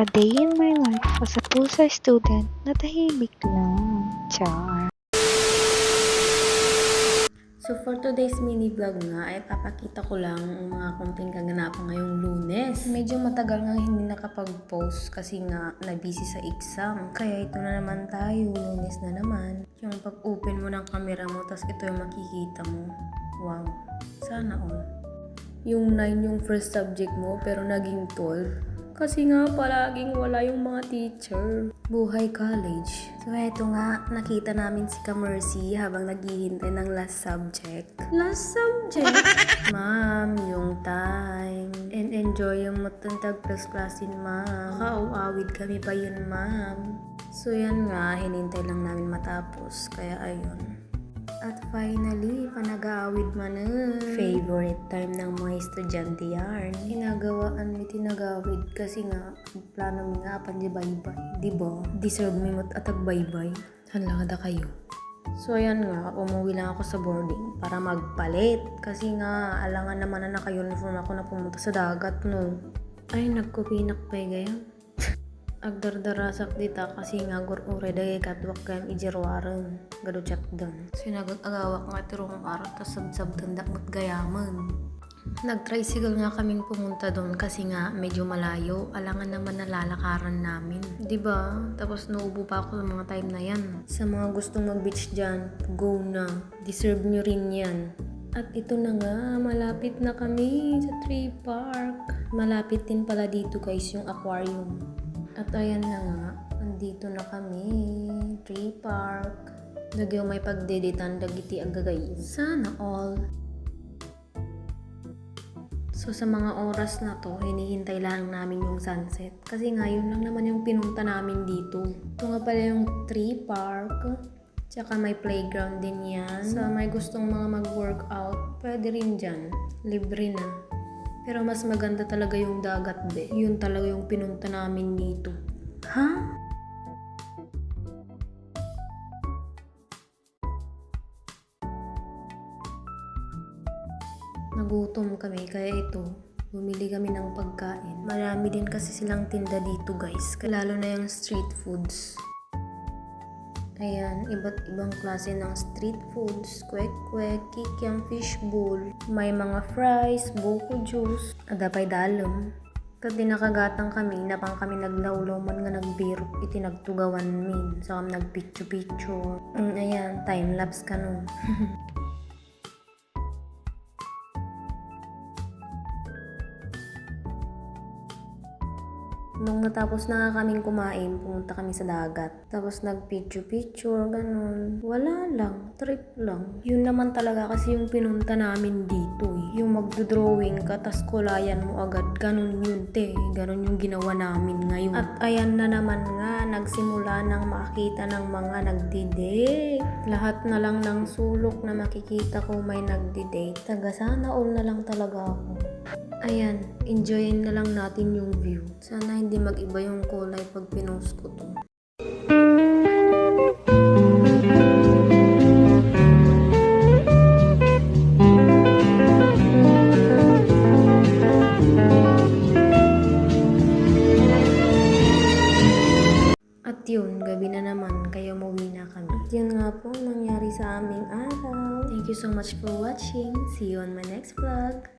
A day in my life as a pusa student na tahimik lang. Char. So for today's mini vlog nga ay papakita ko lang ang mga konting kaganapan ngayong Lunes. Medyo matagal nga hindi nakapag-post kasi nga na-busy sa exam. Kaya ito na naman tayo, Lunes na naman. Yung pag-open mo ng camera mo, tas ito yung makikita mo. Wow, sana all. Yung 9 yung first subject mo pero naging 12. Kasi nga palaging wala yung mga teacher. Buhay college. So eto nga, nakita namin si Ka-Mercy habang naghihintay ng last subject. Last subject? Ma'am, yung time. And enjoy yung matantag plus klasin, ma'am. Kauawid kami pa yun, ma'am. So yan nga, hinintay lang namin matapos. Kaya ayun. At finally, panag-aawid man na. Favorite time ng mga estudyante yarn. Inagawaan mi tinagawid kasi nga, plano mi nga pandibaybay. Diba? Deserve mi mo't atag baybay. Halada kayo. So ayan nga, umuwi lang ako sa boarding para magpalit. Kasi nga, alangan naman na naka-uniform ako na pumunta sa dagat, no. Ay, nagkupinak pa gayon. Agdardarasak dita kasi nga gur-ure dagay katwak kayam ijerwaran gado chat dan sinagag-agawak nga tirong araw tas sabsab tandak mat gayaman. Nag-tricycle nga kaming pumunta doon kasi nga medyo malayo, alangan naman nalalakaran namin, diba? Tapos nauubo pa ako sa mga time na yan. Sa mga gustong mag-beach dyan, go na, deserve nyo rin yan. At ito na nga, malapit na kami sa tree park. Malapit din pala dito guys yung aquarium. At ayan na nga, andito na kami, tree park. Nagyo may pagdedetan dagiti ang gagayin. Sana all. So sa mga oras na to, hinihintay lang namin yung sunset. Kasi nga yun lang naman yung pinunta namin dito. Ito nga pala yung tree park. Tsaka may playground din yan. Sa may gustong mga mag-workout, pwede rin dyan. Libre na. Pero mas maganda talaga yung dagat, be. Yun talaga yung pinunta namin dito. Ha? Nagutom kami, kaya ito, bumili kami ng pagkain. Marami din kasi silang tinda dito, guys. Lalo na yung street foods. Ayan, iba't ibang klase ng street foods, kwek-kwek, kikiam, fishbowl, may mga fries, buko juice, adapay dalom. Kat di nakagatang kami, napang kami naglawlaw man nga nagbiro, itinagtugawan min, so kami nagpicture-picture. Ayan, time-lapse ka nun. Nung natapos na nga kaming kumain, pumunta kami sa dagat. Tapos nag-picture-picture, ganun. Wala lang, trip lang. Yun naman talaga kasi yung pinunta namin dito eh. Yung magdodrawing ka, tas kulayan mo agad. Ganun yun te, ganun yung ginawa namin ngayon. At ayan na naman nga, nagsimula nang makita ng mga nagdi-date. Lahat na lang ng sulok na makikita ko may nagdi-date. Taga sana all na lang talaga ako. Ayan, enjoyin na lang natin yung view. Sana hindi mag-iba yung kulay pag pinost ko to. At yun, gabi na naman, kaya umuwi na kami. At yun nga po nangyari sa aming araw. Thank you so much for watching. See you on my next vlog.